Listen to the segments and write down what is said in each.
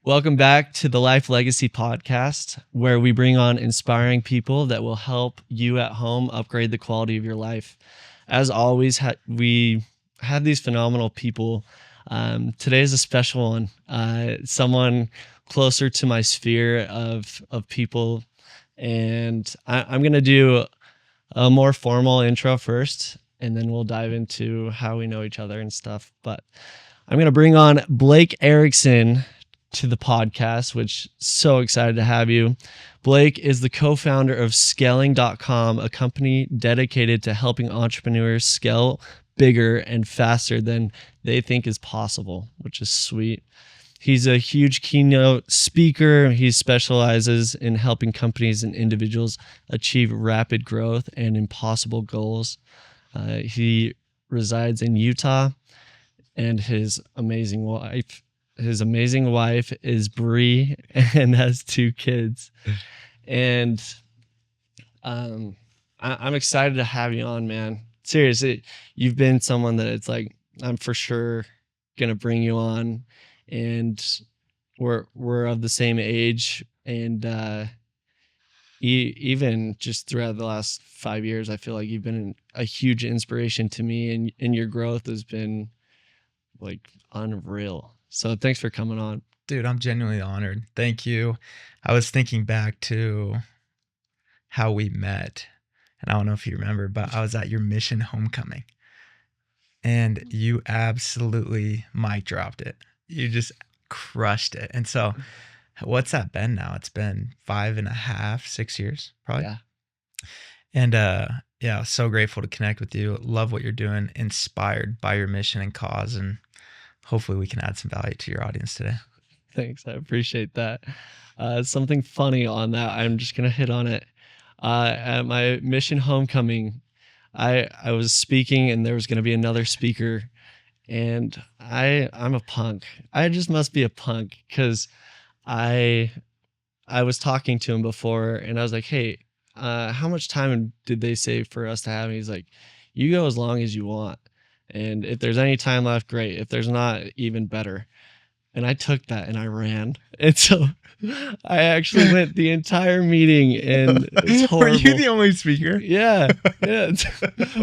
Welcome back to the Life Legacy Podcast, where we bring on inspiring people that will help you at home upgrade the quality of your life. As always, we have these phenomenal people. Today is a special one. Someone closer to my sphere of people, and I'm going to do a more formal intro first, and then we'll dive into how we know each other and stuff. But I'm going to bring on Blake Erickson to the podcast, which so excited to have you. Blake is the co-founder of scaling.com, a company dedicated to helping entrepreneurs scale bigger and faster than they think is possible, which is sweet. He's a huge keynote speaker. He specializes in helping companies and individuals achieve rapid growth and impossible goals. He resides in Utah, and his amazing wife is Bree and has 2 kids. And I'm excited to have you on, man. Seriously, you've been someone that it's like, I'm for sure going to bring you on, and we're of the same age. And even just throughout the last 5 years, I feel like you've been a huge inspiration to me, and your growth has been like unreal. So thanks for coming on. Dude, I'm genuinely honored. Thank you. I was thinking back to how we met, and I don't know if you remember, but I was at your mission homecoming, and you absolutely mic dropped it. You just crushed it. And so what's that been now? It's been 5.5, 6 years, probably. Yeah. And yeah, so grateful to connect with you. Love what you're doing, inspired by your mission and cause, and hopefully we can add some value to your audience today. Thanks. I appreciate that. Something funny on that. I'm just going to hit on it. At my mission homecoming, I was speaking, and there was going to be another speaker, and I'm a punk. I just must be a punk, because I was talking to him before, and I was like, hey, how much time did they save for us to have? And he's like, you go as long as you want. And if there's any time left, great. If there's not, even better. And I took that and I ran. And so I actually went the entire meeting, and it's horrible. Were you the only speaker? Yeah.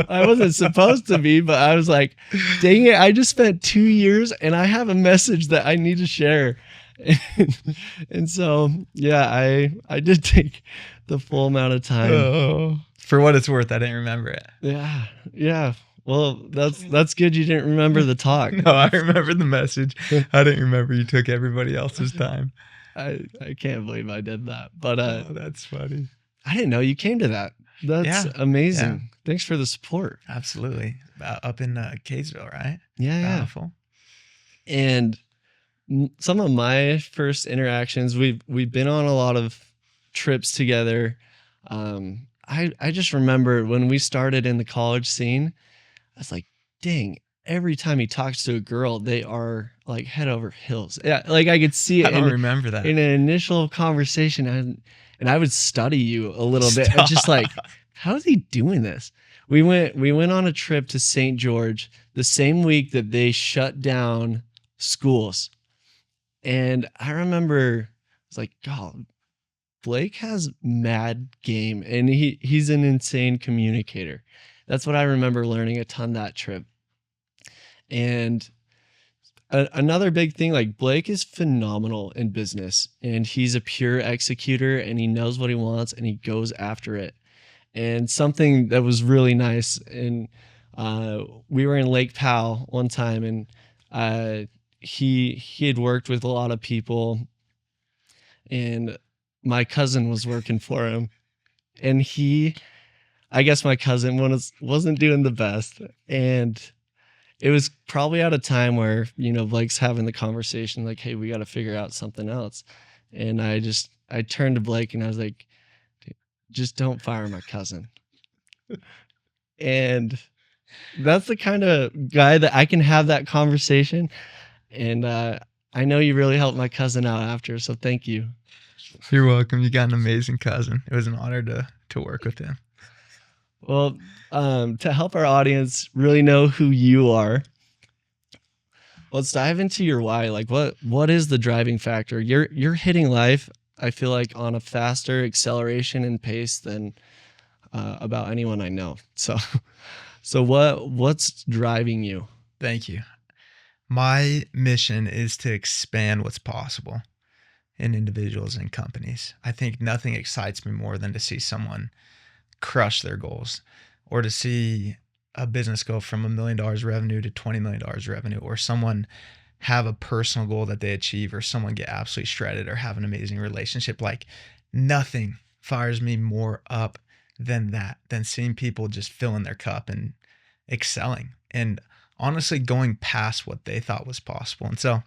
I wasn't supposed to be, but I was like, dang it. I just spent 2 years and I have a message that I need to share. And so, yeah, I did take the full amount of time. Oh, for what it's worth, I didn't remember it. Yeah. Well, that's good you didn't remember the talk. No, I remember the message. I didn't remember you took everybody else's time. I can't believe I did that. But oh, that's funny. I didn't know you came to that. That's amazing. Yeah. Thanks for the support. Absolutely. Up in Kaysville, right? Yeah. Bountiful. And some of my first interactions, we've been on a lot of trips together. I just remember when we started in the college scene, I was like, dang, every time he talks to a girl, they are like head over heels. Yeah, like I could see it. I don't remember that. In an initial conversation, and I would study you a little bit. I'm just like, how is he doing this? We went on a trip to St. George the same week that they shut down schools. And I remember I was like, God, Blake has mad game, and he's an insane communicator. That's what I remember learning a ton that trip. And another big thing, like Blake is phenomenal in business, and he's a pure executor, and he knows what he wants, and he goes after it. And something that was really nice, and we were in Lake Powell one time, and he had worked with a lot of people, and my cousin was working for him, and I guess my cousin wasn't doing the best. And it was probably at a time where, Blake's having the conversation like, hey, we got to figure out something else. And I turned to Blake and I was like, just don't fire my cousin. And that's the kind of guy that I can have that conversation. And I know you really helped my cousin out after, so thank you. You're welcome. You got an amazing cousin. It was an honor to work with him. Well, to help our audience really know who you are, Let's dive into your why. Like what is the driving factor? You're hitting life, I feel like, on a faster acceleration and pace than about anyone I know. So so what's driving you? Thank you. My mission is to expand what's possible in individuals and companies. I think nothing excites me more than to see someone crush their goals, or to see a business go from $1 million revenue to $20 million revenue, or someone have a personal goal that they achieve, or someone get absolutely shredded or have an amazing relationship. Like, nothing fires me more up than that, than seeing people just filling their cup and excelling and honestly going past what they thought was possible. And so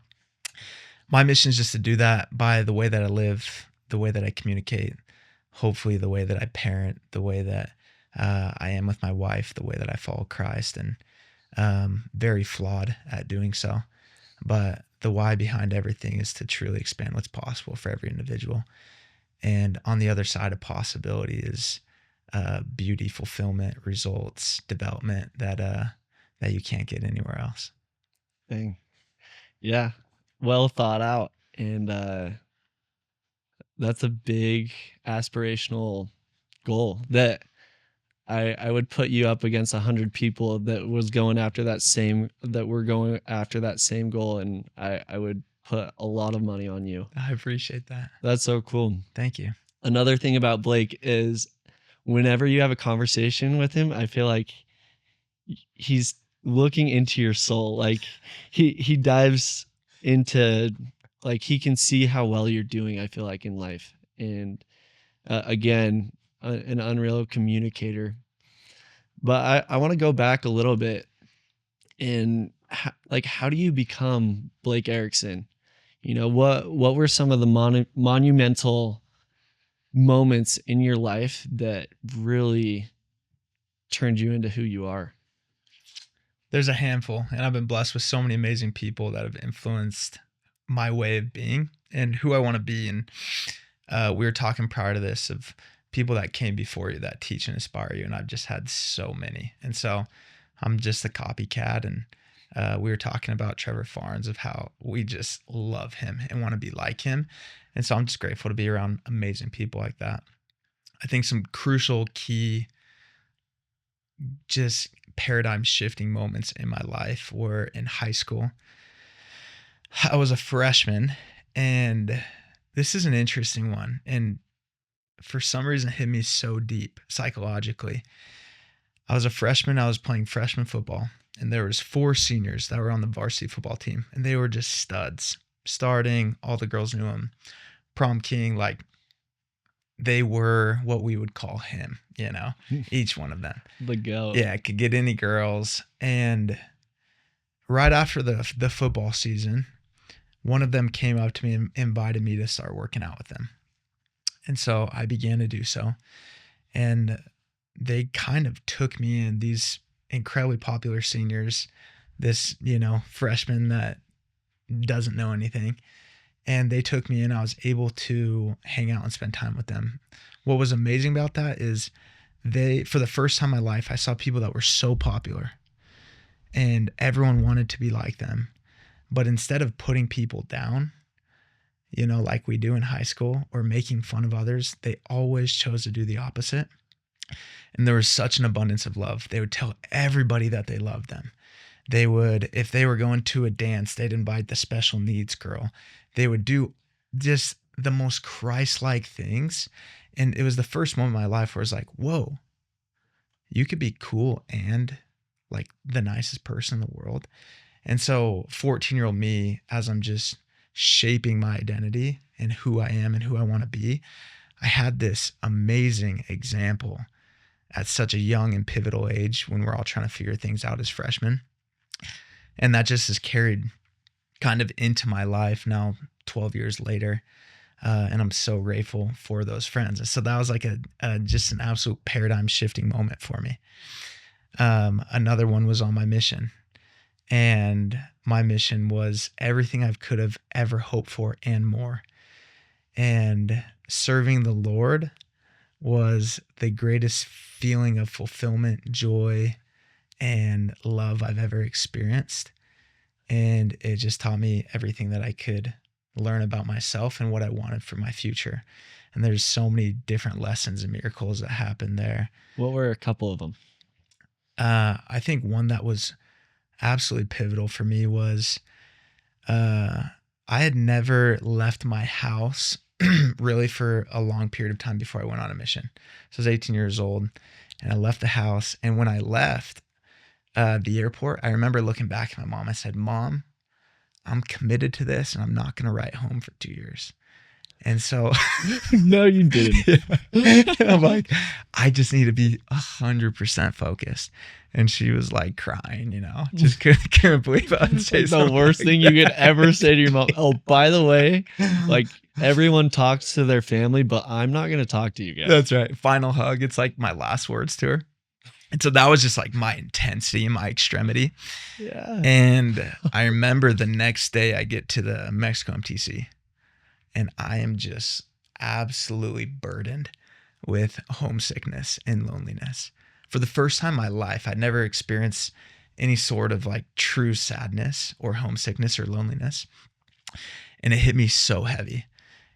my mission is just to do that by the way that I live, the way that I communicate, hopefully the way that I parent, the way that I am with my wife, the way that I follow Christ, and very flawed at doing so. But the why behind everything is to truly expand what's possible for every individual. And on the other side of possibility is beauty, fulfillment, results, development that you can't get anywhere else. Dang. Yeah. Well thought out. And that's a big aspirational goal that I would put you up against 100 people that were going after that same goal, and I would put a lot of money on you. I appreciate that. That's so cool. Thank you. Another thing about Blake is whenever you have a conversation with him, I feel like he's looking into your soul. Like he dives into, like, he can see how well you're doing, I feel like, in life. And again, an unreal communicator. But I want to go back a little bit and how do you become Blake Erickson? You know, what were some of the monumental moments in your life that really turned you into who you are? There's a handful, and I've been blessed with so many amazing people that have influenced my way of being and who I want to be. And we were talking prior to this of people that came before you that teach and inspire you, and I've just had so many. And so I'm just a copycat. And we were talking about Trevor Farnes, of how we just love him and want to be like him. And so I'm just grateful to be around amazing people like that. I think some crucial, key, just paradigm shifting moments in my life were in high school. I was a freshman, and this is an interesting one. And for some reason, it hit me so deep psychologically. I was a freshman. I was playing freshman football, and there was 4 seniors that were on the varsity football team, and they were just studs. Starting, all the girls knew him. Prom king, like, they were what we would call him, each one of them. The goat. Yeah, could get any girls. And right after the football season, one of them came up to me and invited me to start working out with them. And so I began to do so. And they kind of took me in, these incredibly popular seniors, this, freshman that doesn't know anything. And they took me in. I was able to hang out and spend time with them. What was amazing about that is for the first time in my life, I saw people that were so popular and everyone wanted to be like them. But instead of putting people down, like we do in high school, or making fun of others, they always chose to do the opposite. And there was such an abundance of love. They would tell everybody that they loved them. They would, if they were going to a dance, they'd invite the special needs girl. They would do just the most Christ-like things. And it was the first moment in my life where I was like, whoa, you could be cool and like the nicest person in the world. And so 14-year-old me, as I'm just shaping my identity and who I am and who I want to be, I had this amazing example at such a young and pivotal age when we're all trying to figure things out as freshmen. And that just has carried kind of into my life now 12 years later. And I'm so grateful for those friends. So that was like just an absolute paradigm shifting moment for me. Another one was on my mission. And my mission was everything I could have ever hoped for and more. And serving the Lord was the greatest feeling of fulfillment, joy, and love I've ever experienced. And it just taught me everything that I could learn about myself and what I wanted for my future. And there's so many different lessons and miracles that happened there. What were a couple of them? I think one that was absolutely pivotal for me was I had never left my house really for a long period of time before I went on a mission. So I was 18 years old and I left the house. And when I left the airport, I remember looking back at my mom. I said, Mom, I'm committed to this and I'm not going to write home for 2 years. And so No, you didn't. and I'm like, I just need to be 100% focused. And she was like crying, just couldn't believe I would say Like the something worst like thing you that. could ever say to your mom. Oh, by the way, like everyone talks to their family, but I'm not going to talk to you guys. That's right. Final hug. It's like my last words to her. And so that was just like my intensity and my extremity. Yeah. And I remember the next day I get to the Mexico MTC and I am just absolutely burdened with homesickness and loneliness. For the first time in my life, I'd never experienced any sort of like true sadness or homesickness or loneliness. And it hit me so heavy.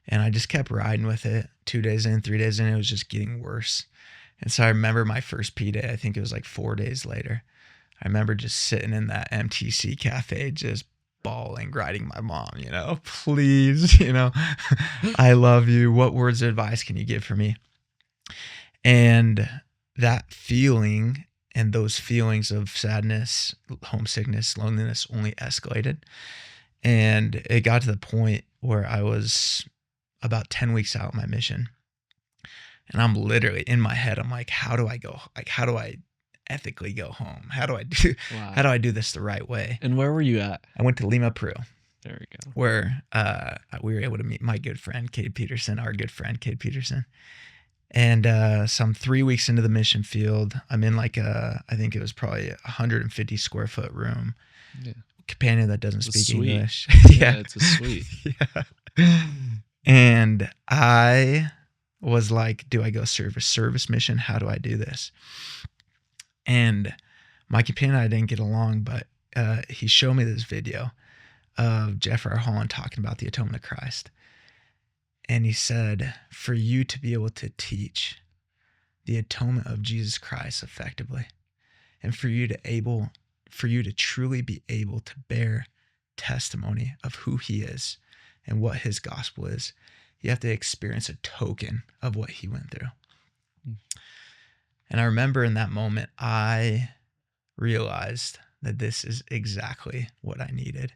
And I just kept riding with it. 2 days in, 3 days in, it was just getting worse. And so I remember my first P day, I think it was like 4 days later. I remember just sitting in that MTC cafe, just bawling, writing my mom, please, I love you. What words of advice can you give for me? And that feeling and those feelings of sadness, homesickness, loneliness only escalated. And it got to the point where I was about 10 weeks out of my mission. And I'm literally in my head, I'm like, how do I go? Like, how do I ethically go home? How do I do this the right way? And where were you at? I went to Lima, Peru. There we go. Where we were able to meet my good friend, Cade Peterson, And so I'm 3 weeks into the mission field. I'm in like I think it was probably 150 square foot room. Yeah. Companion that doesn't speak suite. English. Yeah, it's a suite. Yeah. And I was like, do I go serve a service mission? How do I do this? And my companion and I didn't get along, but he showed me this video of Jeff R. Holland talking about the atonement of Christ. And he said, for you to be able to teach the atonement of Jesus Christ effectively, and for you to truly be able to bear testimony of who he is and what his gospel is, you have to experience a token of what he went through. And I remember in that moment, I realized that this is exactly what I needed.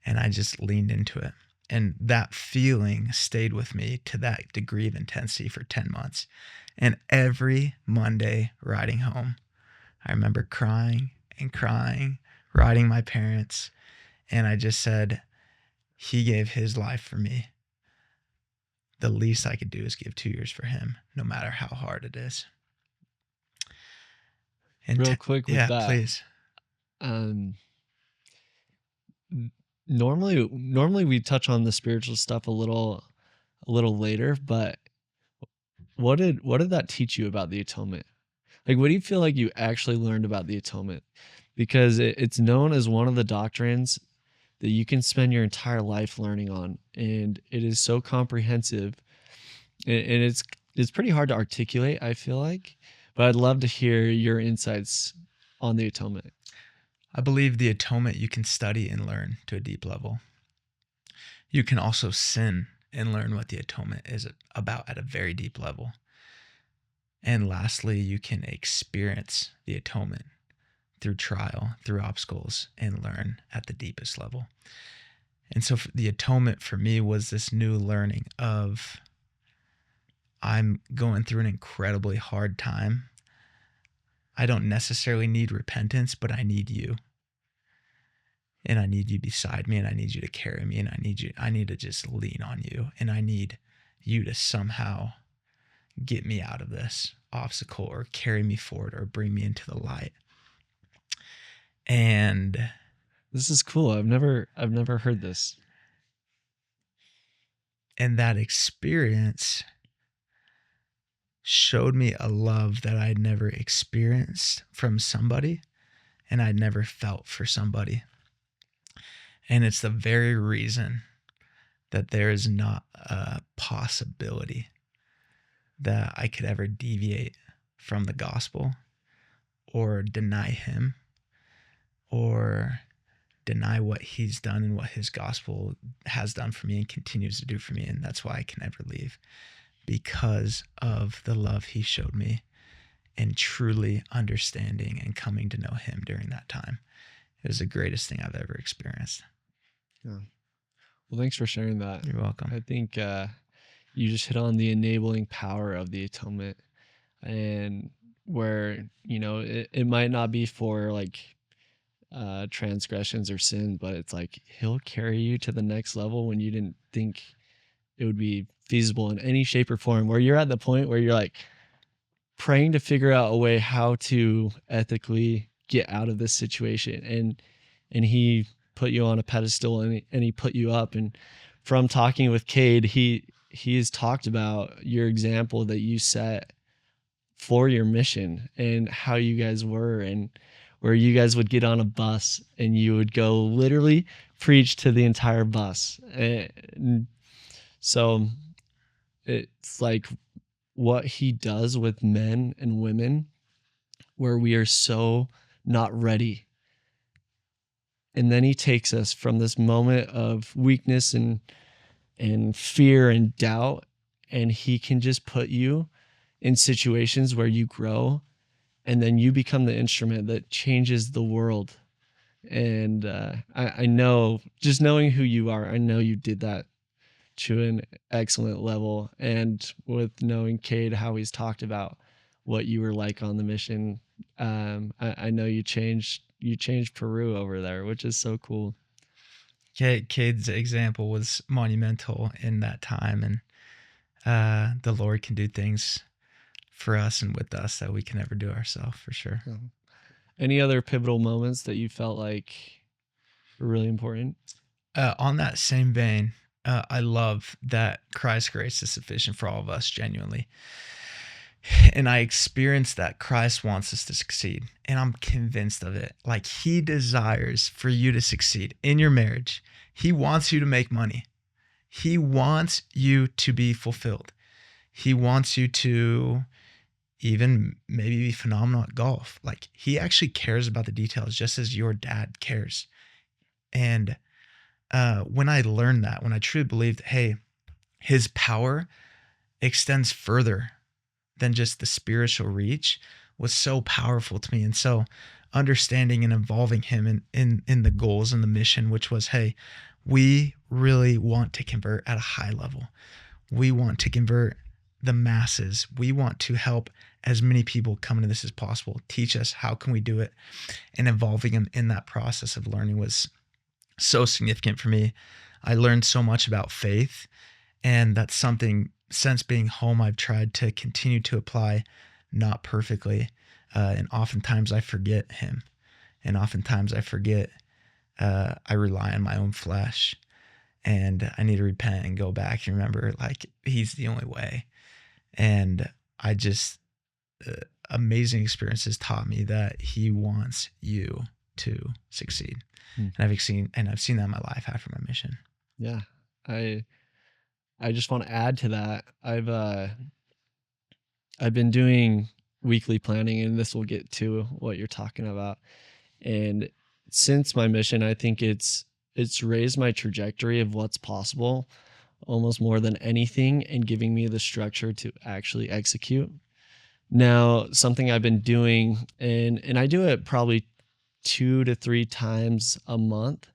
And I just leaned into it. And that feeling stayed with me to that degree of intensity for 10 months. And every Monday riding home, I remember crying and crying, writing my parents. And I just said, he gave his life for me. The least I could do is give 2 years for him, no matter how hard it is. And Real quick with that. Please. Normally we touch on the spiritual stuff a little later, but what did that teach you about the atonement? Like, what do you feel like you actually learned about the atonement? Because it's known as one of the doctrines that you can spend your entire life learning on, and it is so comprehensive, and it's pretty hard to articulate, I feel like, but I'd love to hear your insights on the atonement. I believe the atonement you can study and learn to a deep level. You can also sin and learn what the atonement is about at a very deep level. And lastly, you can experience the atonement through trial, through obstacles, and learn at the deepest level. And so the atonement for me was this new learning of, I'm going through an incredibly hard time. I don't necessarily need repentance, but I need you. And I need you beside me, and I need you to carry me, and I need to just lean on you, and I need you to somehow get me out of this obstacle or carry me forward or bring me into the light. And this is cool. I've never heard this. And that experience showed me a love that I'd never experienced from somebody, and I'd never felt for somebody. And it's the very reason that there is not a possibility that I could ever deviate from the gospel or deny him or deny what he's done and what his gospel has done for me and continues to do for me. And that's why I can never leave, because of the love he showed me and truly understanding and coming to know him during that time. It was the greatest thing I've ever experienced. Yeah. Well, thanks for sharing that. You're welcome. I think you just hit on the enabling power of the atonement, and where, it might not be for like transgressions or sin, but it's like he'll carry you to the next level when you didn't think it would be feasible in any shape or form, where you're at the point where you're like praying to figure out a way how to ethically get out of this situation, and he put you on a pedestal, and he put you up. And from talking with Cade, he has talked about your example that you set for your mission and how you guys were, and where you guys would get on a bus and you would go literally preach to the entire bus. And so it's like what he does with men and women, where we are so not ready. And then he takes us from this moment of weakness and fear and doubt, and he can just put you in situations where you grow, and then you become the instrument that changes the world. And I know, just knowing who you are, I know you did that to an excellent level. And with knowing Cade, how he's talked about what you were like on the mission, I know you changed Peru over there, which is so cool. Cade's example was monumental in that time, and the Lord can do things for us and with us that we can never do ourselves, for sure. Any other pivotal moments that you felt like were really important? On that same vein, I love that Christ's grace is sufficient for all of us, genuinely. And I experienced that Christ wants us to succeed. And I'm convinced of it. Like, he desires for you to succeed in your marriage. He wants you to make money. He wants you to be fulfilled. He wants you to even maybe be phenomenal at golf. Like, he actually cares about the details just as your dad cares. And when I learned that, when I truly believed, hey, his power extends further than just the spiritual reach, was so powerful to me. And so understanding and involving him in the goals and the mission, which was, hey, we really want to convert at a high level. We want to convert the masses. We want to help as many people come into this as possible. Teach us, how can we do it? And involving them in that process of learning was so significant for me. I learned so much about faith, and that's something, since being home, I've tried to continue to apply, not perfectly. And oftentimes I forget him. And oftentimes I forget, I rely on my own flesh, and I need to repent and go back and remember, like, he's the only way. And I just, amazing experiences taught me that he wants you to succeed. And I've seen that in my life after my mission. Yeah. I just want to add to that. I've been doing weekly planning, and this will get to what you're talking about. And since my mission, I think it's raised my trajectory of what's possible almost more than anything, and giving me the structure to actually execute. Now, something I've been doing, and I do it probably 2 to 3 times a month,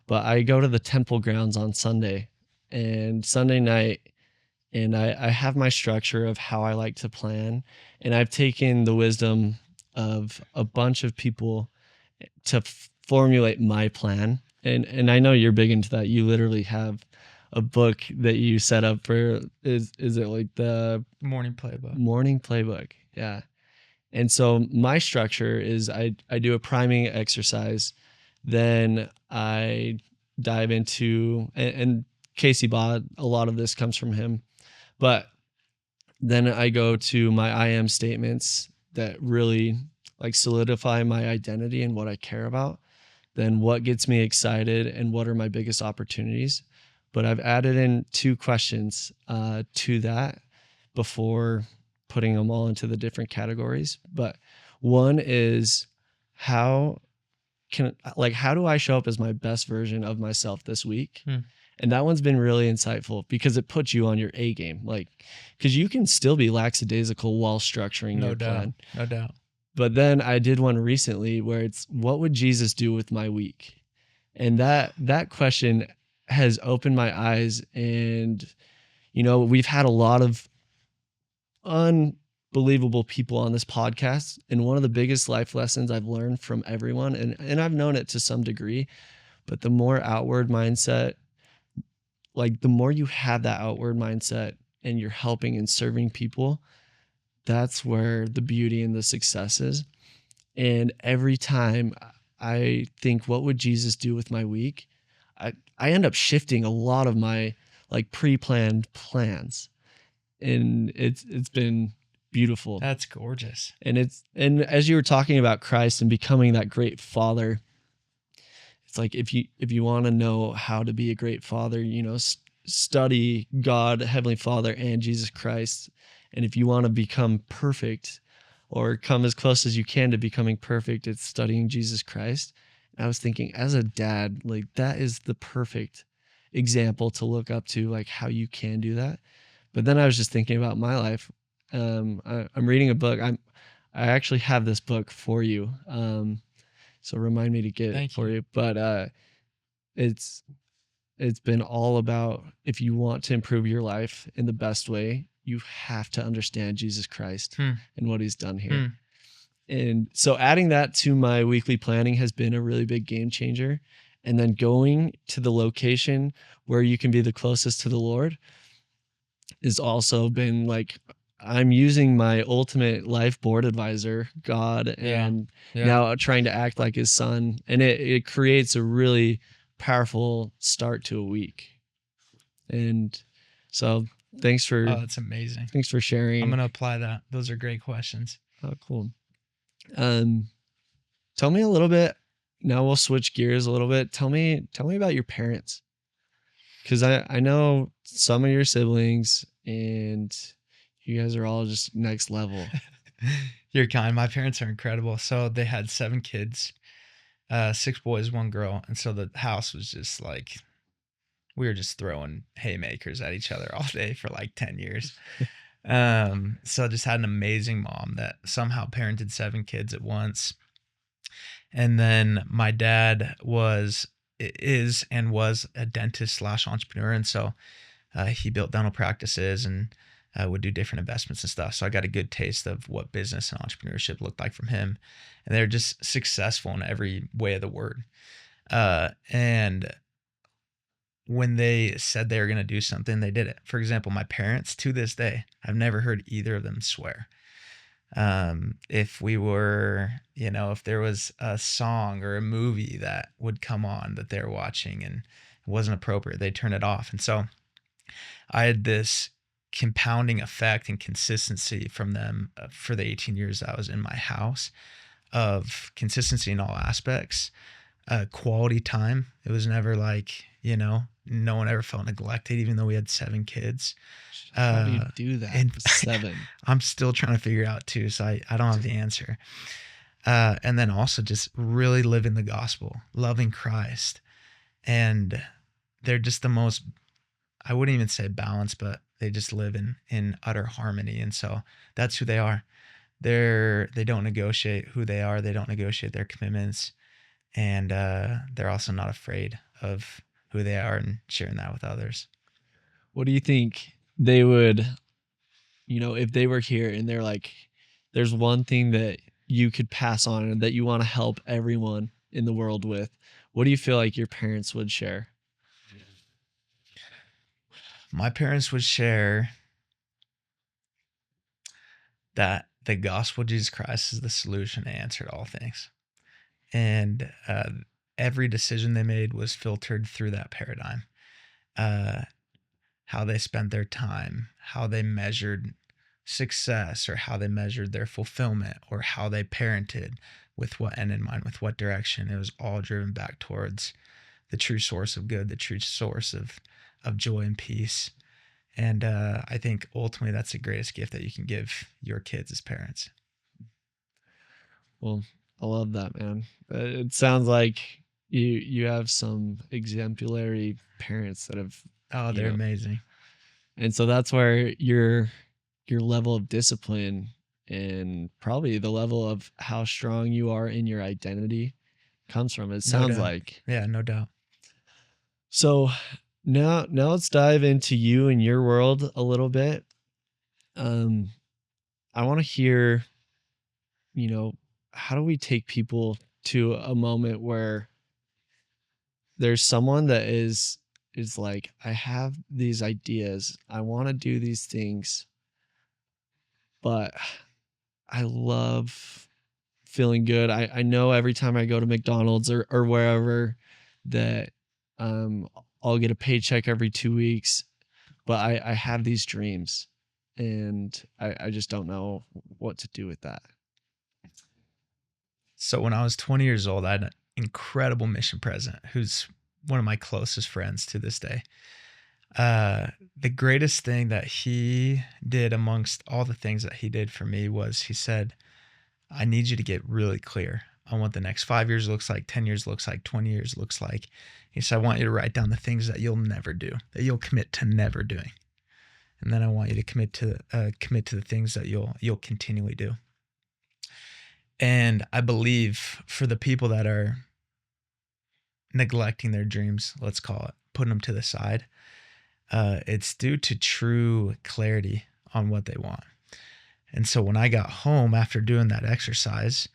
but I go to the temple grounds on Sunday and Sunday night, and I have my structure of how I like to plan. And I've taken the wisdom of a bunch of people to formulate my plan. And I know you're big into that. You literally have a book that you set up for, is it like the Morning playbook? Morning playbook. Yeah. And so my structure is I do a priming exercise, then I dive into, and Casey bought a lot of this comes from him, but then I go to my I am statements that really like solidify my identity and what I care about. then what gets me excited and what are my biggest opportunities. But I've added in 2 questions to that before putting them all into the different categories. But one is, how how do I show up as my best version of myself this week? And that one's been really insightful because it puts you on your A game. Like, because you can still be lackadaisical while structuring your plan. No doubt. But then I did one recently where it's, what would Jesus do with my week? And that question has opened my eyes. And, we've had a lot of unbelievable people on this podcast. And one of the biggest life lessons I've learned from everyone, and I've known it to some degree, but the more outward mindset, like the more you have that outward mindset and you're helping and serving people, that's where the beauty and the success is. And every time I think, what would Jesus do with my week? I end up shifting a lot of my like pre-planned plans. And it's been beautiful. That's gorgeous. And as you were talking about Christ and becoming that great father, it's like, if you want to know how to be a great father, study God, Heavenly Father, and Jesus Christ. And if you want to become perfect or come as close as you can to becoming perfect, it's studying Jesus Christ. And I was thinking, as a dad, like that is the perfect example to look up to, like how you can do that. But then I was just thinking about my life. I'm reading a book. I actually have this book for you. So remind me to get it for you. But it's been all about, if you want to improve your life in the best way, you have to understand Jesus Christ and what he's done here. And so adding that to my weekly planning has been a really big game changer. And then going to the location where you can be the closest to the Lord has also been like, I'm using my ultimate life board advisor, God, and now trying to act like his son. And it creates a really powerful start to a week. And so thanks for, that's amazing. Thanks for sharing. I'm going to apply that. Those are great questions. Oh, cool. Tell me a little bit. Now we'll switch gears a little bit. Tell me about your parents. Cause I know some of your siblings and you guys are all just next level. You're kind. My parents are incredible. So they had 7 kids, 6 boys, 1 girl. And so the house was just like, we were just throwing haymakers at each other all day for like 10 years. So just had an amazing mom that somehow parented 7 kids at once. And then my dad was a dentist / entrepreneur. And so he built dental practices and would do different investments and stuff. So I got a good taste of what business and entrepreneurship looked like from him. And they're just successful in every way of the word. And when they said they were going to do something, they did it. For example, my parents, to this day, I've never heard either of them swear. If we were, if there was a song or a movie that would come on that they're watching and it wasn't appropriate, they turn it off. And so I had this compounding effect and consistency from them for the 18 years I was in my house, of consistency in all aspects, quality time. It was never like, no one ever felt neglected, even though we had 7 kids. How do you do that? And 7. I'm still trying to figure out too, so I don't have the answer. And then also just really living the gospel, loving Christ. And they're just the most, I wouldn't even say balanced, but they just live in utter harmony. And so that's who they are. They don't negotiate who they are. They don't negotiate their commitments. And they're also not afraid of who they are and sharing that with others. What do you think they would, if they were here and they're like, there's one thing that you could pass on and that you want to help everyone in the world with, what do you feel like your parents would share? My parents would share that the gospel of Jesus Christ is the solution to answer all things. And every decision they made was filtered through that paradigm. How they spent their time, how they measured success or how they measured their fulfillment or how they parented, with what end in mind, with what direction. It was all driven back towards the true source of good, the true source of joy and peace. And I think ultimately that's the greatest gift that you can give your kids as parents. Well, I love that, man. It sounds like you have some exemplary parents that have, Oh, you they're know, amazing. and so that's where your level of discipline and probably the level of how strong you are in your identity comes from. It No sounds doubt. like. Yeah, no doubt. So now let's dive into you and your world a little bit. Um, I want to hear, you know, how do we take people to a moment where there's someone that is like, I have these ideas, I want to do these things, but I love feeling good. I know every time I go to McDonald's or wherever that um I'll get a paycheck every 2 weeks, but I have these dreams and I just don't know what to do with that. So when I was 20 years old, I had an incredible mission president who's one of my closest friends to this day. The greatest thing that he did amongst all the things that he did for me was he said, I need you to get really clear on what the next 5 years looks like, 10 years looks like, 20 years looks like. He said, I want you to write down the things that you'll never do, that you'll commit to never doing. And then I want you to commit to the things that you'll continually do. And I believe for the people that are neglecting their dreams, let's call it, putting them to the side, it's due to true clarity on what they want. And so when I got home after doing that exercise,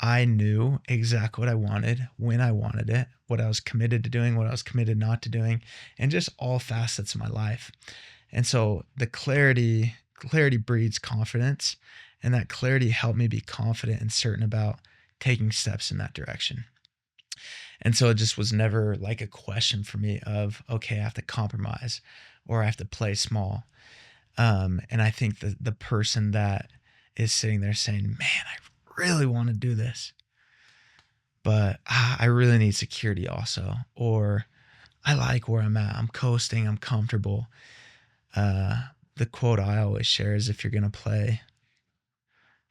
I knew exactly what I wanted, when I wanted it, what I was committed to doing, what I was committed not to doing, and just all facets of my life. And so the clarity breeds confidence, and that clarity helped me be confident and certain about taking steps in that direction. And so it just was never like a question for me of, okay, I have to compromise or I have to play small. And I think the person that is sitting there saying, man, I really want to do this, but I really need security also, or I like where I'm at, I'm coasting, I'm comfortable. The quote I always share is, if you're going to play,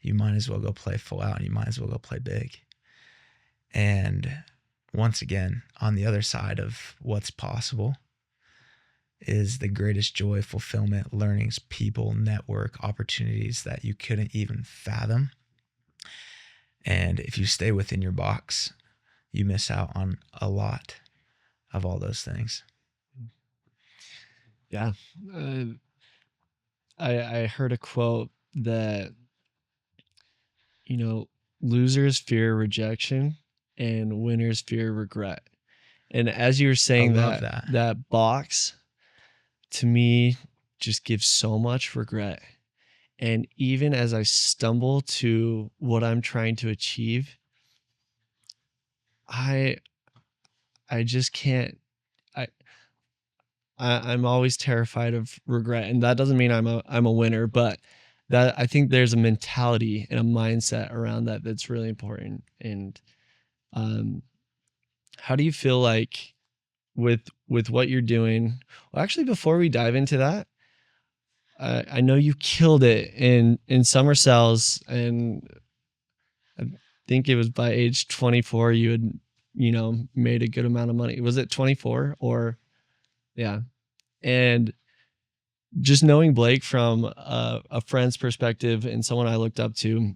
you might as well go play full out, and you might as well go play big. And once again, on the other side of what's possible is the greatest joy, fulfillment, learnings, people, network, opportunities that you couldn't even fathom. And if you stay within your box, you miss out on a lot of all those things. Yeah. I heard a quote that, losers fear rejection and winners fear regret. And as you were I saying love that, that. that box to me just gives so much regret. And even as I stumble to what I'm trying to achieve, I just can't. I, I'm always terrified of regret, and that doesn't mean I'm a winner, but that I think there's a mentality and a mindset around that that's really important. And um, how do you feel like with what you're doing? Well, actually, before we dive into that, I know you killed it in summer cells, and I think it was by age 24 you had made a good amount of money. Was it 24 or yeah? And just knowing Blake from a friend's perspective and someone I looked up to,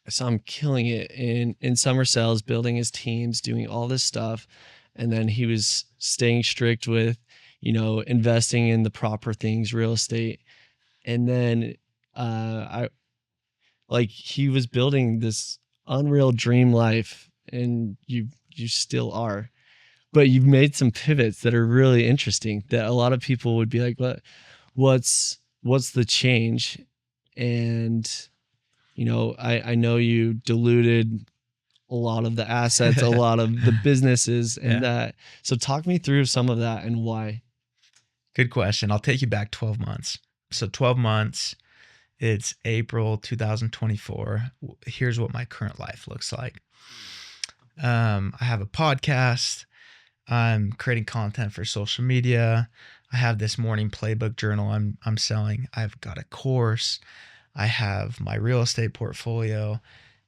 I saw him killing it in summer cells, building his teams, doing all this stuff, and then he was staying strict with investing in the proper things, real estate. And then I like he was building this unreal dream life, and you still are, but you've made some pivots that are really interesting that a lot of people would be like, what's the change? And I know you diluted a lot of the assets, a lot of the businesses and Yeah. that. So talk me through some of that and why. Good question. I'll take you back 12 months. So 12 months It's April 2024. Here's what my current life looks like. I have a podcast. I'm creating content for social media. I have this morning playbook journal I'm selling. I've got a course. I have my real estate portfolio,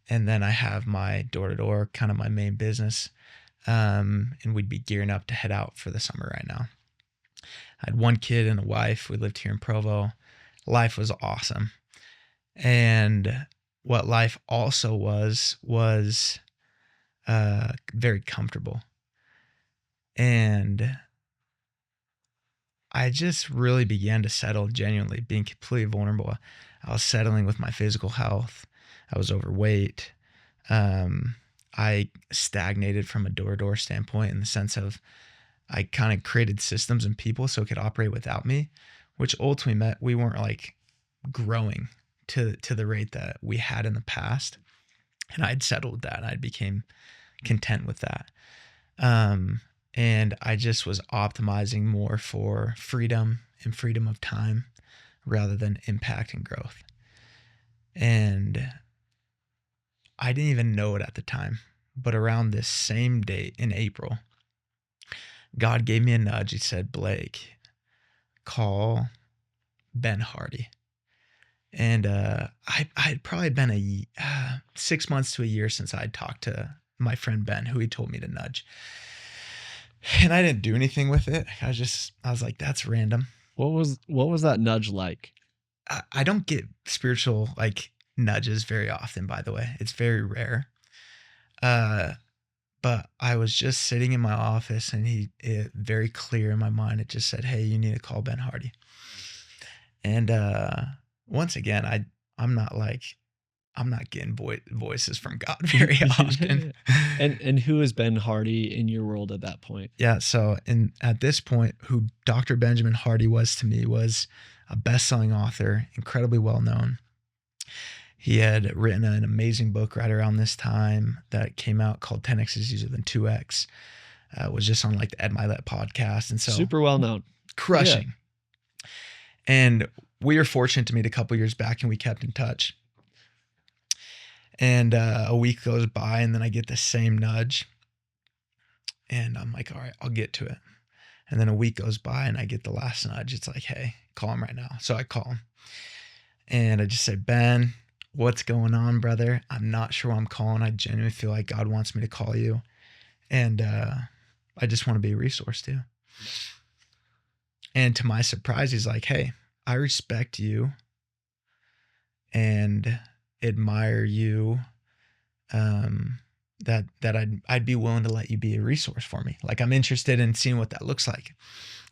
and then I have my door-to-door, kind of my main business. And we'd be gearing up to head out for the summer right now. I had one kid and a wife. We lived here in Provo. Life was awesome. And what life also was very comfortable. And I just really began to settle, genuinely being completely vulnerable. I was settling with my physical health. I was overweight. I stagnated from a door-to-door standpoint, in the sense of I kind of created systems and people so it could operate without me, which ultimately meant we weren't like growing to the rate that we had in the past. And I'd settled with that. I became content with that. And I just was optimizing more for freedom and freedom of time rather than impact and growth. And I didn't even know it at the time, but around this same date in April, God gave me a nudge. He said, Blake, call Ben Hardy. And I had probably been 6 months to a year since I'd talked to my friend Ben, who he told me to nudge. And I didn't do anything with it. I was like, that's random. What was that nudge like? I don't get spiritual like nudges very often, by the way. It's very rare. But I was just sitting in my office, and it very clear in my mind, it just said, hey, you need to call Ben Hardy. And once again, I'm not getting voices from God very often. And who is Ben Hardy in your world at that point? Yeah. So at this point, who Dr. Benjamin Hardy was to me was a best-selling author, incredibly well-known. He had written an amazing book right around this time that came out called 10X is Easier Than 2X. It was just on like the Ed Milet podcast. And so super well-known. Crushing. Yeah. And we were fortunate to meet a couple years back, and we kept in touch. And a week goes by, and then I get the same nudge. And I'm like, all right, I'll get to it. And then a week goes by, and I get the last nudge. It's like, hey, call him right now. So I call him. And I just say, Ben, what's going on, brother? I'm not sure why I'm calling. I genuinely feel like God wants me to call you. And I just want to be a resource to you. And to my surprise, he's like, hey, I respect you and admire you, that I'd be willing to let you be a resource for me. Like, I'm interested in seeing what that looks like.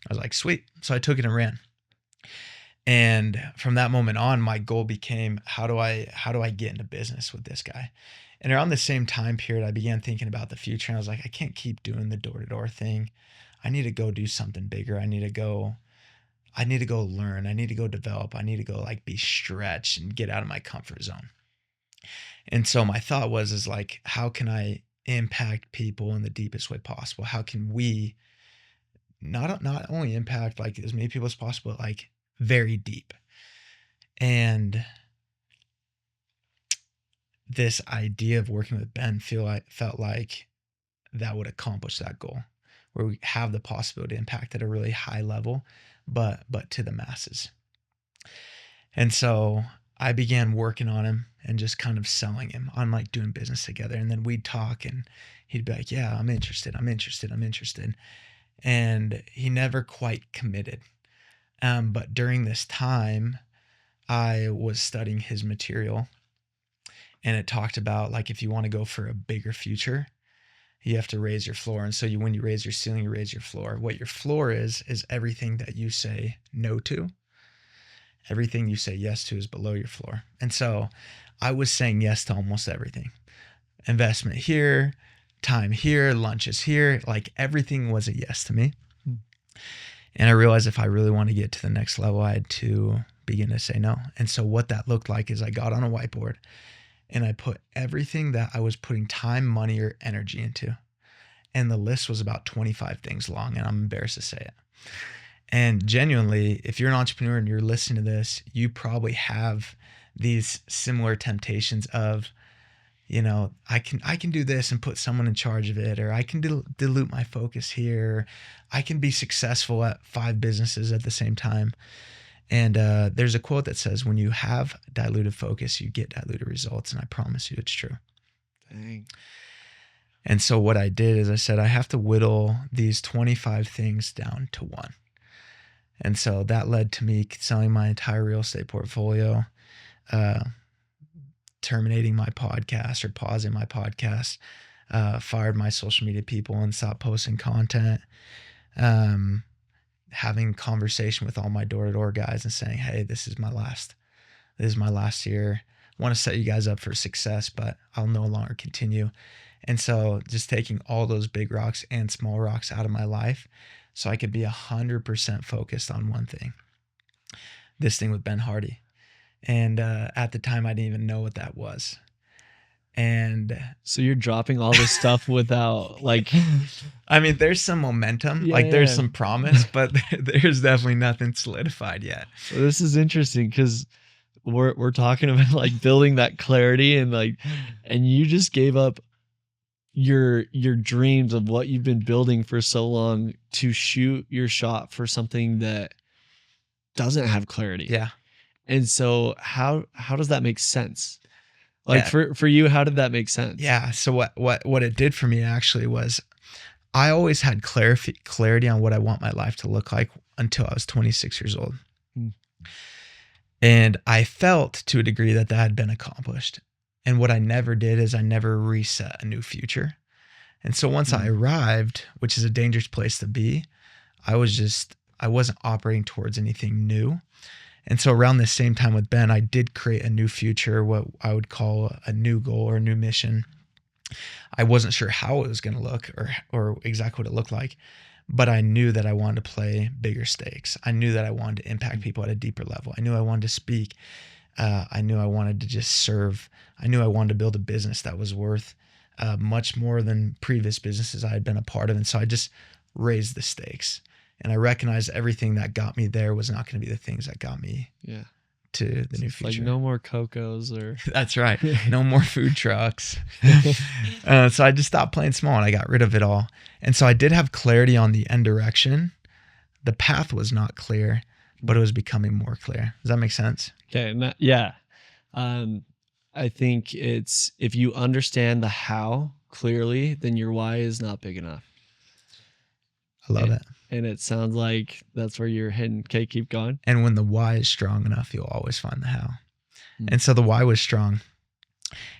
I was like, sweet. So I took it and ran. And from that moment on, my goal became, how do I get into business with this guy? And around the same time period, I began thinking about the future. And I was like, I can't keep doing the door-to-door thing. I need to go do something bigger. I need to go learn. I need to go develop. I need to go like be stretched and get out of my comfort zone. And so my thought is like, how can I impact people in the deepest way possible? How can we not only impact like as many people as possible, but like very deep? And this idea of working with Ben felt like that would accomplish that goal, where we have the possibility to impact at a really high level, but to the masses. And so I began working on him and just kind of selling him on like doing business together. And then we'd talk, and he'd be like, yeah, I'm interested. And he never quite committed. But during this time, I was studying his material, and it talked about like, if you want to go for a bigger future, you have to raise your floor. And so when you raise your ceiling, you raise your floor. What your floor is everything that you say no to. Everything you say yes to is below your floor. And so I was saying yes to almost everything. Investment here, time here, lunches here, like everything was a yes to me. And I realized if I really want to get to the next level, I had to begin to say no. And so what that looked like is I got on a whiteboard and I put everything that I was putting time, money, or energy into. And the list was about 25 things long, and I'm embarrassed to say it. And genuinely, if you're an entrepreneur and you're listening to this, you probably have these similar temptations of, I can do this and put someone in charge of it, or I can dilute my focus here. I can be successful at 5 businesses at the same time. And there's a quote that says, when you have diluted focus, you get diluted results. And I promise you it's true. Dang. And so what I did is I said, I have to whittle these 25 things down to 1. And so that led to me selling my entire real estate portfolio, terminating my podcast or pausing my podcast, fired my social media people and stopped posting content, having conversation with all my door-to-door guys and saying, hey, this is my last year. I want to set you guys up for success, but I'll no longer continue. And so just taking all those big rocks and small rocks out of my life so I could be 100% focused on one thing. This thing with Ben Hardy. And at the time, I didn't even know what that was. And so you're dropping all this stuff without I mean, there's some momentum, there's some promise, but there's definitely nothing solidified yet. Well, this is interesting because we're talking about building that clarity and you just gave up your dreams of what you've been building for so long to shoot your shot for something that doesn't have clarity. Yeah. And so how does that make sense? For you, how did that make sense? Yeah. So what it did for me actually was I always had clarity on what I want my life to look like until I was 26 years old. And I felt to a degree that had been accomplished. And what I never did is I never reset a new future. And so once I arrived, which is a dangerous place to be, I wasn't operating towards anything new. And so around the same time with Ben, I did create a new future, what I would call a new goal or a new mission. I wasn't sure how it was going to look or exactly what it looked like, but I knew that I wanted to play bigger stakes. I knew that I wanted to impact people at a deeper level. I knew I wanted to speak. I knew I wanted to just serve. I knew I wanted to build a business that was worth much more than previous businesses I had been a part of. And so I just raised the stakes. And I recognized everything that got me there was not going to be the things that got me to the new future. No more Cocos or... That's right. No more food trucks. So I just stopped playing small and I got rid of it all. And so I did have clarity on the end direction. The path was not clear, but it was becoming more clear. Does that make sense? Okay. Yeah. I think it's, if you understand the how clearly, then your why is not big enough. I love it. And it sounds like that's where you're heading. Okay, keep going. And when the why is strong enough, you'll always find the how. And so the why was strong.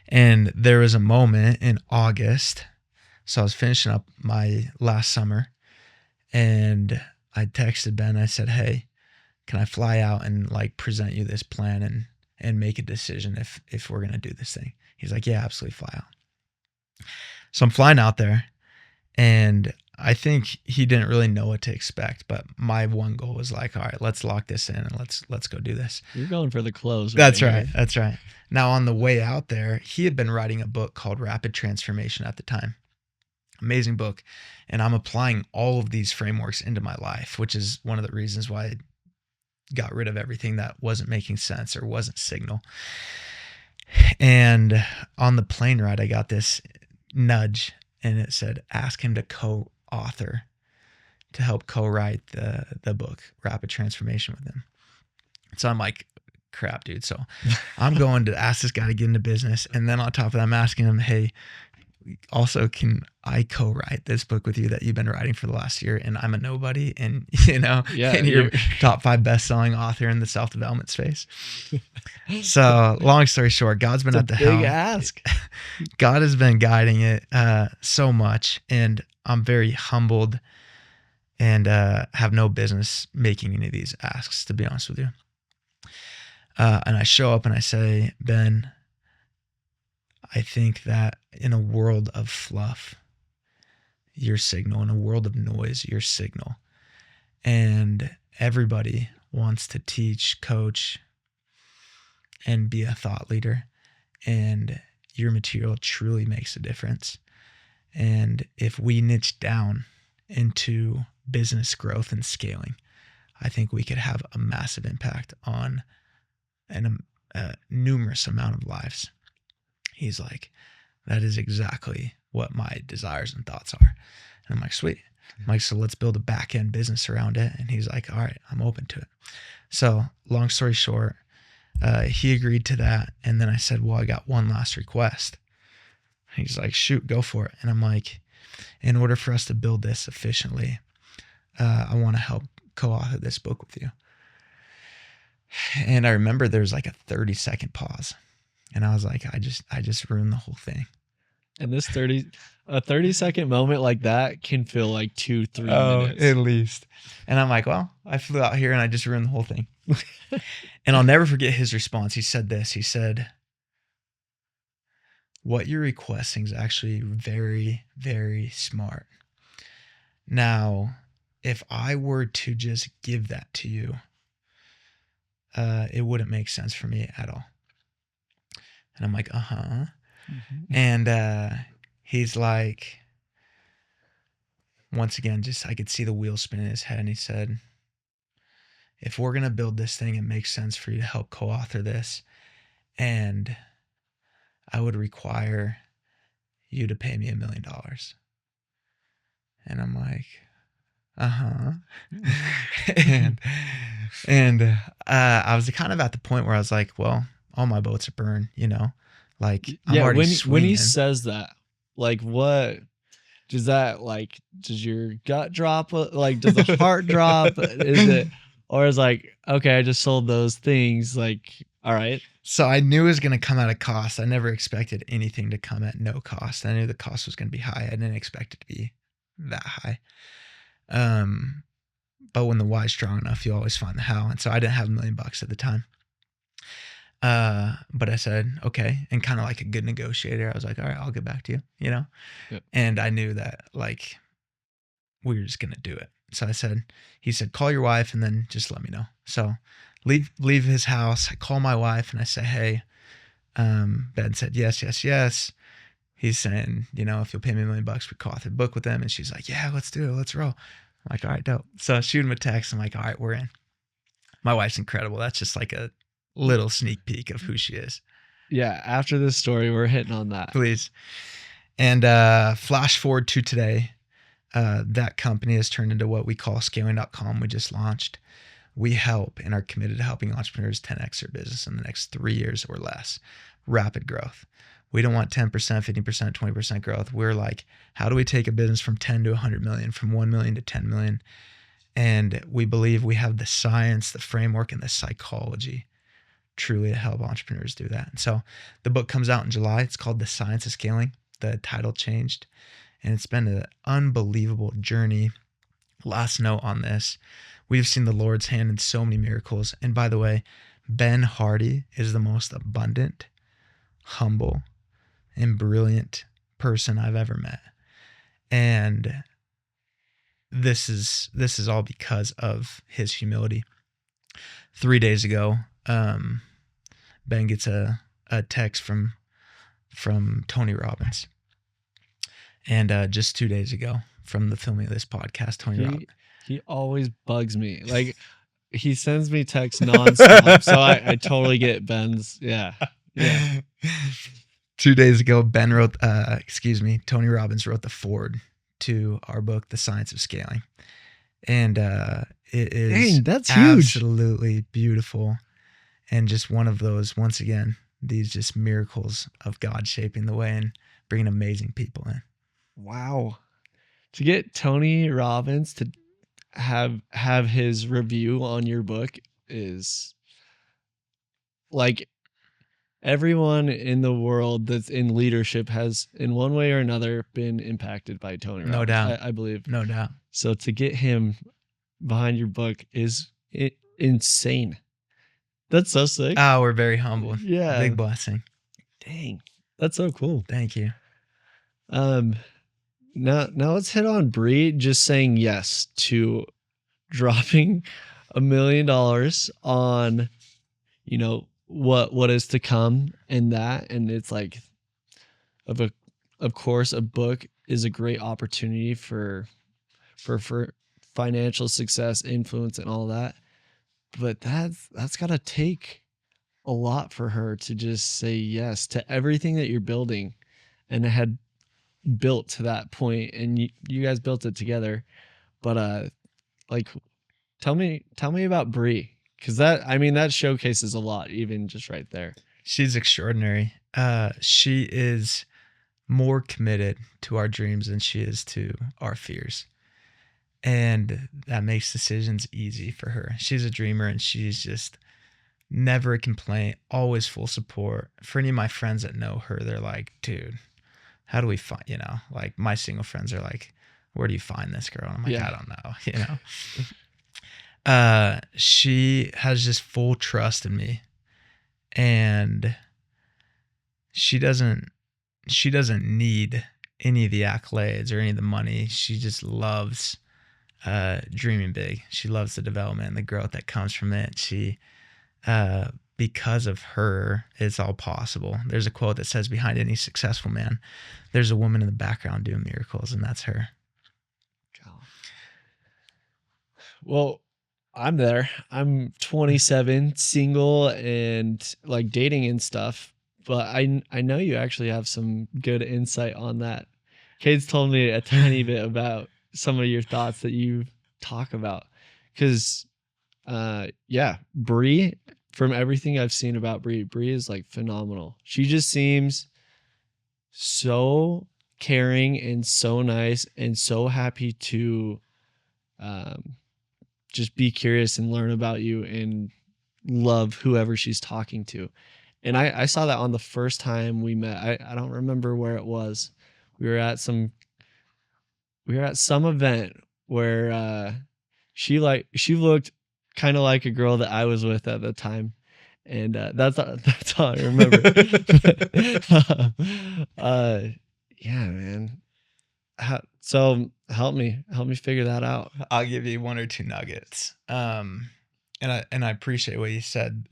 And there was a moment in August. So I was finishing up my last summer and I texted Ben. I said, hey, can I fly out and present you this plan and make a decision if we're going to do this thing? He's like, yeah, absolutely, fly out. So I'm flying out there and I think he didn't really know what to expect, but my one goal was all right, let's lock this in and let's go do this. You're going for the close. That's right. That's right. Now on the way out there, he had been writing a book called Rapid Transformation at the time. Amazing book. And I'm applying all of these frameworks into my life, which is one of the reasons why I got rid of everything that wasn't making sense or wasn't signal. And on the plane ride, I got this nudge and it said, ask him to co-author, to help co-write the book, Rapid Transformation, with him. So I'm like, crap, dude. So I'm going to ask this guy to get into business. And then on top of that, I'm asking him, hey, also, can I co-write this book with you that you've been writing for the last year? And I'm a nobody and, and you're top 5 best-selling author in the self-development space. So long story short, God's been at the helm. Big ask. God has been guiding it so much. And I'm very humbled and have no business making any of these asks, to be honest with you. And I show up and I say, Ben, I think that in a world of fluff, your signal, in a world of noise, your signal. And everybody wants to teach, coach, and be a thought leader. And your material truly makes a difference. And if we niche down into business growth and scaling, I think we could have a massive impact on a numerous amount of lives. He's like, that is exactly what my desires and thoughts are. And I'm like, sweet. I'm like, so let's build a back end business around it. And he's like, all right, I'm open to it. So long story short, he agreed to that. And then I said, well, I got one last request. He's like, shoot, go for it. And I'm like, in order for us to build this efficiently, I want to help co-author this book with you. And I remember there was like a 30-second pause. And I was like, I just ruined the whole thing. And this 30-second moment like that can feel like 2-3 minutes. At least. And I'm like, well, I flew out here and I just ruined the whole thing. And I'll never forget his response. He said this. He said, what you're requesting is actually very, very smart. Now, if I were to just give that to you, it wouldn't make sense for me at all. And I'm like, uh-huh. Mm-hmm. And he's like, once again, just I could see the wheels spinning in his head. And he said, if we're going to build this thing, it makes sense for you to help co-author this. And I would require you to pay me $1 million. And I'm like, uh-huh. and I was kind of at the point where I was like, well, all my boats are burned, you know, like I'm already swinging. When he says that, like, what does that, like, does your gut drop? Like, does the heart drop? Is it, or is like, okay, I just sold those things. Like, all right. So I knew it was going to come at a cost. I never expected anything to come at no cost. I knew the cost was going to be high. I didn't expect it to be that high. But when the why's strong enough, you always find the how. And so I didn't have $1 million at the time. But I said, okay. And kind of like a good negotiator, I was like, all right, I'll get back to you, you know? Yep. And I knew that like, we were just going to do it. So he said, call your wife and then just let me know. So leave his house. I call my wife and I say, hey, Ben said, yes. He's saying, you know, if you'll pay me $1 million, we co-author a book with them. And she's like, yeah, let's do it. Let's roll. I'm like, all right, dope. So I shoot him a text. I'm like, all right, we're in. My wife's incredible. That's just like a little sneak peek of who she is. Yeah. After this story, we're hitting on that. Please. And flash forward to today. That company has turned into what we call scaling.com. We just launched. We help and are committed to helping entrepreneurs 10x their business in the next 3 years or less. Rapid growth. We don't want 10%, 50%, 20% growth. We're like, how do we take a business from 10 to 100 million, from 1 million to 10 million? And we believe we have the science, the framework, and the psychology truly to help entrepreneurs do that. And so the book comes out in July. It's called The Science of Scaling. The title changed. And it's been an unbelievable journey. Last note on this, we've seen the Lord's hand in so many miracles. And by the way, Ben Hardy is the most abundant, humble, and brilliant person I've ever met. And this is all because of his humility. 3 days ago, Ben gets a text from Tony Robbins. And just 2 days ago, from the filming of this podcast, Tony Robbins. He always bugs me. Like, he sends me texts nonstop. So I totally get Ben's. Yeah. 2 days ago, Tony Robbins wrote the foreword to our book, The Science of Scaling. And it is that's huge. Absolutely beautiful. And just one of those, once again, these just miracles of God shaping the way and bringing amazing people in. Wow. To get Tony Robbins to have his review on your book is like, everyone in the world that's in leadership has in one way or another been impacted by Tony Robbins. No doubt. I believe. No doubt. So to get him behind your book is insane. That's so sick. Oh, we're very humble. Yeah. Big blessing. Dang. That's so cool. Thank you. Now let's hit on Bree just saying yes to dropping $1 million on, you know, what is to come in that. And it's like, of course, a book is a great opportunity for financial success, influence, and all that. But that's got to take a lot for her to just say yes to everything that you're building, and it had built to that point, and you guys built it together. But like, tell me about Bree, because that showcases a lot, even just right there. She's extraordinary. She is more committed to our dreams than she is to our fears. And that makes decisions easy for her. She's a dreamer, and she's just never a complaint, always full support. For any of my friends that know her, they're like, dude, how do we find, like my single friends are like, where do you find this girl? And I'm like, Yeah. I don't know, she has just full trust in me, and she doesn't need any of the accolades or any of the money. She just loves dreaming big. She loves the development and the growth that comes from it. She because of her, it's all possible. There's a quote that says, behind any successful man, there's a woman in the background doing miracles, and that's her. Well, I'm there. I'm 27, single, and like dating and stuff. But I know you actually have some good insight on that. Kate's told me a tiny bit about some of your thoughts that you talk about. Because, yeah, Bree, from everything I've seen about Bree is like phenomenal. She just seems so caring and so nice and so happy to just be curious and learn about you and love whoever she's talking to. And I saw that on the first time we met. I don't remember where it was. We were at some event where she looked kind of like a girl that I was with at the time. And that's all I remember. Yeah, man. So help me figure that out. I'll give you one or two nuggets. And I appreciate what you said.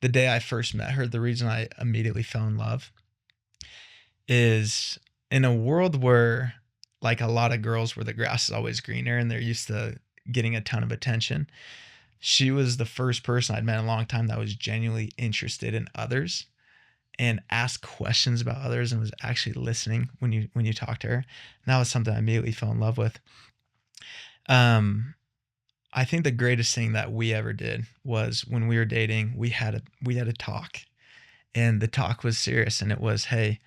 The day I first met her, the reason I immediately fell in love is in a world where, like a lot of girls, where the grass is always greener and they're used to getting a ton of attention. She was the first person I'd met in a long time that was genuinely interested in others and asked questions about others and was actually listening when you talk to her. And that was something I immediately fell in love with. I think the greatest thing that we ever did was when we were dating, we had a talk, and the talk was serious, and it was, hey,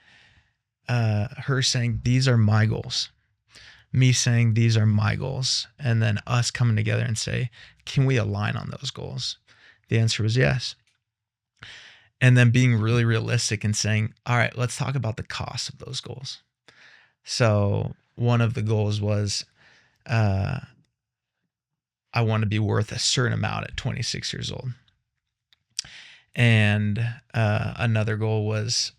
her saying, these are my goals, me saying, these are my goals, and then us coming together and say, can we align on those goals? The answer was yes. And then being really realistic and saying, all right, let's talk about the cost of those goals. So one of the goals was, I want to be worth a certain amount at 26 years old. And another goal was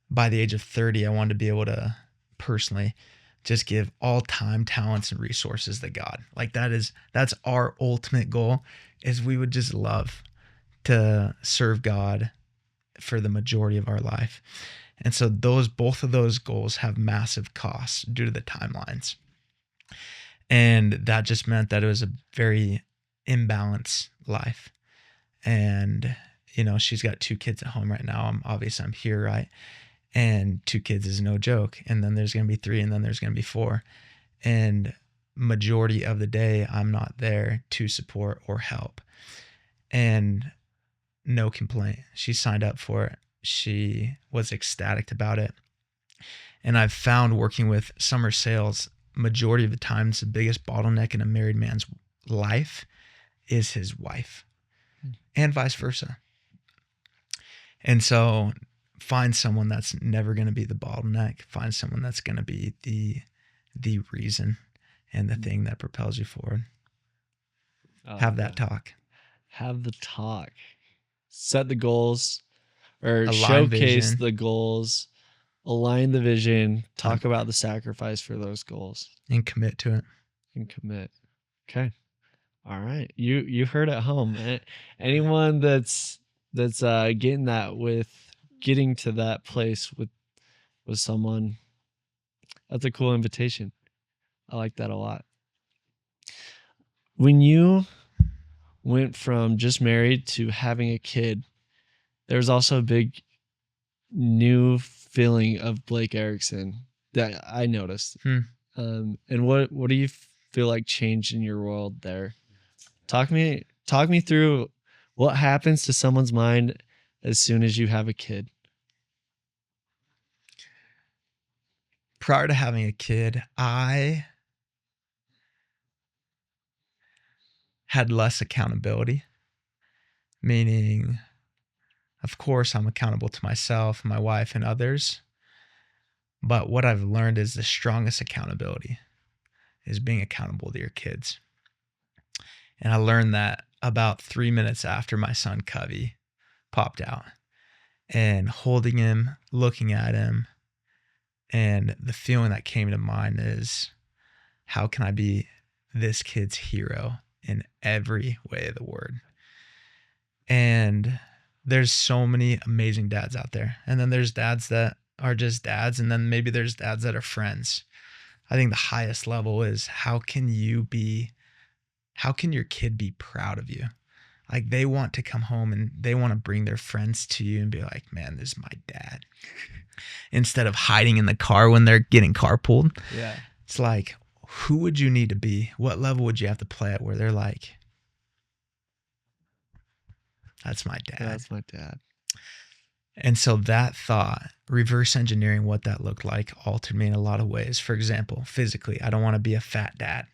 by the age of 30, I wanted to be able to personally just give all time, talents, and resources to God. Like that's our ultimate goal, is we would just love to serve God for the majority of our life. And so both of those goals have massive costs due to the timelines. And that just meant that it was a very imbalanced life. And, she's got 2 kids at home right now. I'm here, right? And 2 kids is no joke. And then there's going to be 3, and then there's going to be 4. And majority of the day, I'm not there to support or help. And no complaint. She signed up for it. She was ecstatic about it. And I've found, working with summer sales, majority of the times the biggest bottleneck in a married man's life is his wife, and vice versa. And so find someone that's never going to be the bottleneck. Find someone that's going to be the reason and the thing that propels you forward. Have that talk. Have the talk. Set the goals, or Align showcase vision. the goals, align the vision, talk about the sacrifice for those goals, and commit to it. and commit. Okay. All right. You heard at home. Anyone that's getting to that place with someone, that's a cool invitation. I like that a lot. When you went from just married to having a kid, there's also a big new feeling of Blake Erickson that I noticed. And what do you feel like changed in your world there? Talk me through what happens to someone's mind as soon as you have a kid. Prior to having a kid, I had less accountability, meaning, of course, I'm accountable to myself, my wife, and others. But what I've learned is the strongest accountability is being accountable to your kids. And I learned that about 3 minutes after my son Covey popped out, and holding him, looking at him, and the feeling that came to mind is, how can I be this kid's hero in every way of the word? And there's so many amazing dads out there. And then there's dads that are just dads. And then maybe there's dads that are friends. I think the highest level is, how can your kid be proud of you? Like, they want to come home and they want to bring their friends to you and be like, man, this is my dad. Instead of hiding in the car when they're getting carpooled. Yeah. It's like, who would you need to be? What level would you have to play at where they're like, that's my dad. That's my dad. And so that thought, reverse engineering what that looked like, altered me in a lot of ways. For example, physically, I don't want to be a fat dad.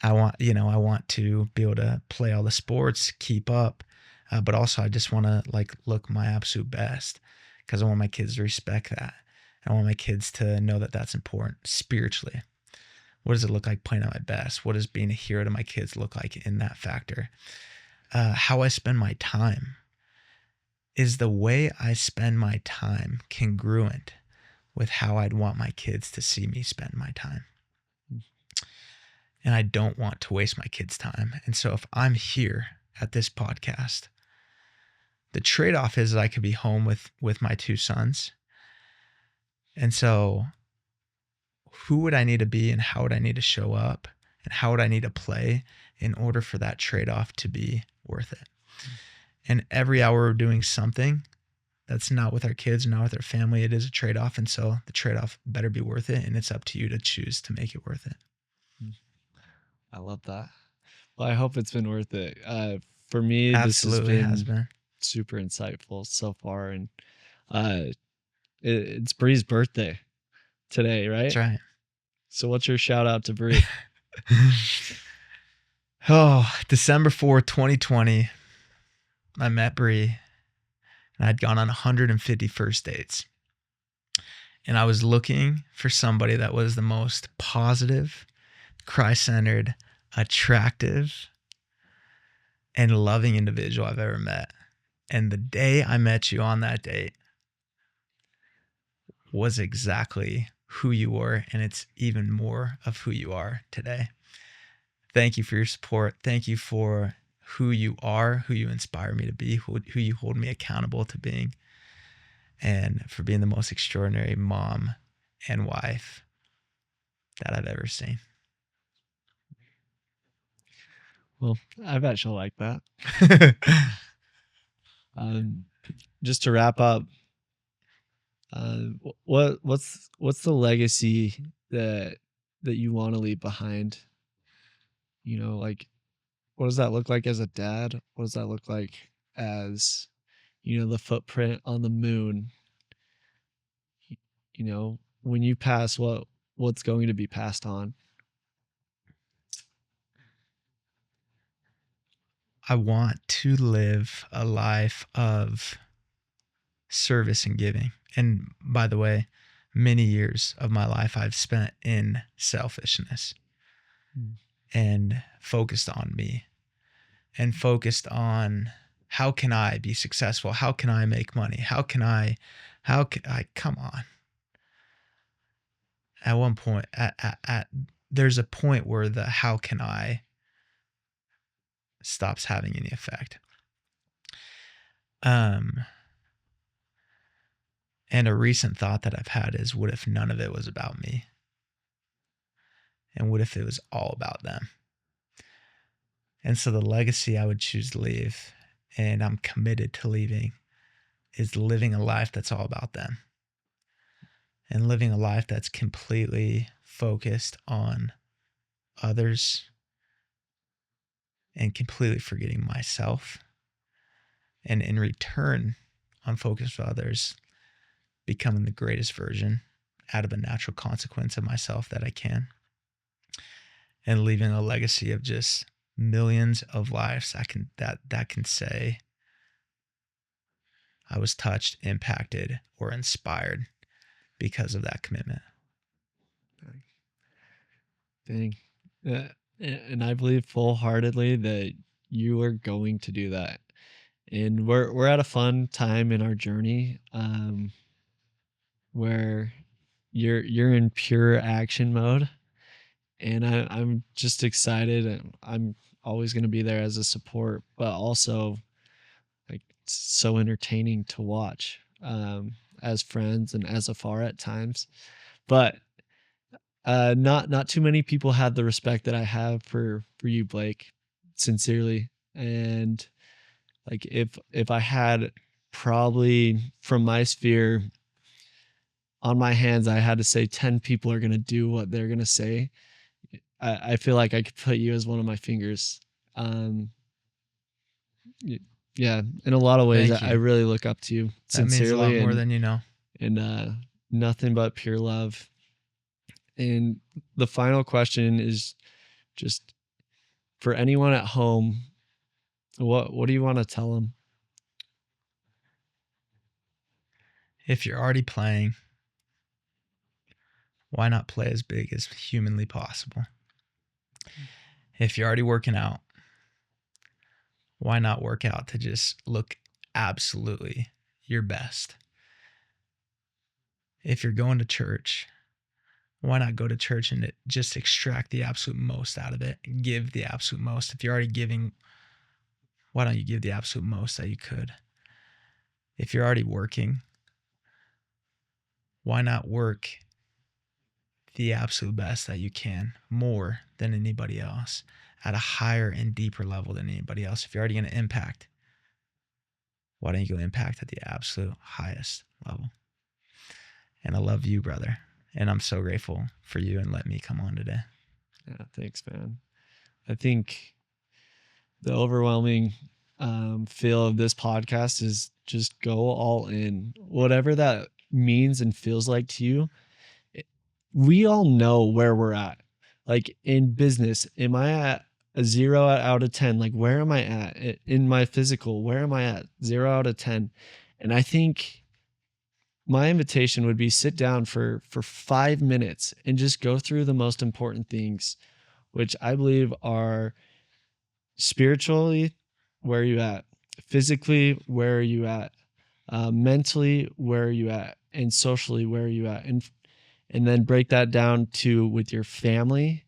I want to be able to play all the sports, keep up, but also I just want to look my absolute best, because I want my kids to respect that. I want my kids to know that that's important. Spiritually, what does it look like playing at my best? What does being a hero to my kids look like in that factor? How I spend my time. Is the way I spend my time congruent with how I'd want my kids to see me spend my time? And I don't want to waste my kids' time. And so if I'm here at this podcast, the trade-off is that I could be home with my two sons. And so who would I need to be, and how would I need to show up, and how would I need to play in order for that trade-off to be worth it? And every hour we're doing something that's not with our kids, not with our family, it is a trade-off. And so the trade-off better be worth it. And it's up to you to choose to make it worth it. I love that. Well, I hope it's been worth it. For me, Absolutely this has has been super insightful so far. And it's Bree's birthday today, right? That's right. So what's your shout out to Bree? December 4th, 2020, I met Bree, and I'd gone on 150 first dates. And I was looking for somebody that was the most positive, Christ-centered, attractive, and loving individual I've ever met. And the day I met you on that date was exactly who you were, and it's even more of who you are today. Thank you for your support. Thank you for who you are, who you inspire me to be, who you hold me accountable to being, and for being the most extraordinary mom and wife that I've ever seen. Well, I bet she'll like that. Just to wrap up, what's the legacy that you want to leave behind? Like, what does that look like as a dad? What does that look like as, the footprint on the moon? When you pass, what's going to be passed on? I want to live a life of service and giving. And by the way, many years of my life I've spent in selfishness and focused on me and focused on, how can I be successful? How can I make money? How can I, come on. At one point, there's a point where the how can I stops having any effect. And a recent thought that I've had is, what if none of it was about me? And what if it was all about them? And so the legacy I would choose to leave, and I'm committed to leaving, is living a life that's all about them, and living a life that's completely focused on others and completely forgetting myself. And in return, I'm focused on others, becoming the greatest version out of a natural consequence of myself that I can, and leaving a legacy of just millions of lives that can say I was touched, impacted, or inspired because of that commitment. Dang. And I believe full-heartedly that you are going to do that. And we're at a fun time in our journey, where you're in pure action mode, and I'm just excited, and I'm always going to be there as a support, but also like it's so entertaining to watch, as friends and as afar at times. But not too many people have the respect that I have for you, Blake, sincerely. And like if I had, probably from my sphere, on my hands, I had to say 10 people are gonna do what they're gonna say, I feel like I could put you as one of my fingers. Um, yeah, in a lot of ways, Thank I you. really look up to you That means a lot sincerely, more than you know. and nothing but pure love. And the final question is just for anyone at home, what do you want to tell them? If you're already playing, why not play as big as humanly possible? If you're already working out, why not work out to just look absolutely your best? If you're going to church, why not go to church and just extract the absolute most out of it and give the absolute most? If you're already giving, why don't you give the absolute most that you could? If you're already working, why not work the absolute best that you can, more than anybody else, at a higher and deeper level than anybody else? If you're already going to impact, why don't you go impact at the absolute highest level? And I love you, brother. And I'm so grateful for you and let me come on today. Yeah, thanks, man. I think the overwhelming feel of this podcast is just go all in, whatever that means and feels like to you. We all know where we're at. Like in business, am I at a 0 out of 10? Like, where am I at in my physical? Where am I at? 0 out of 10. And I think my invitation would be sit down for 5 minutes and just go through the most important things, which I believe are spiritually, where are you at? Physically, where are you at? Mentally, where are you at? And socially, where are you at? And then break that down to with your family,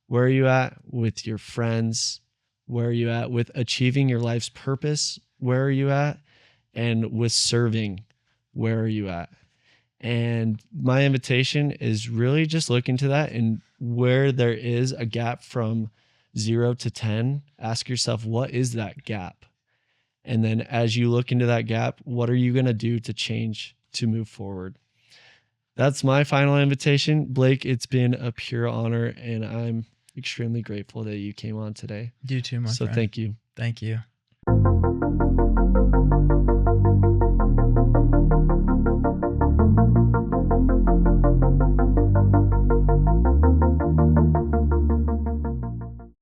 where are you at? With your friends, where are you at? With achieving your life's purpose, where are you at? And with serving, where are you at? And my invitation is really just look into that, and where there is a gap from 0 to 10, ask yourself, what is that gap? And then as you look into that gap, what are you going to do to change, to move forward? That's my final invitation. Blake, it's been a pure honor, and I'm extremely grateful that you came on today. You too, my So friend. thank you. Thank you.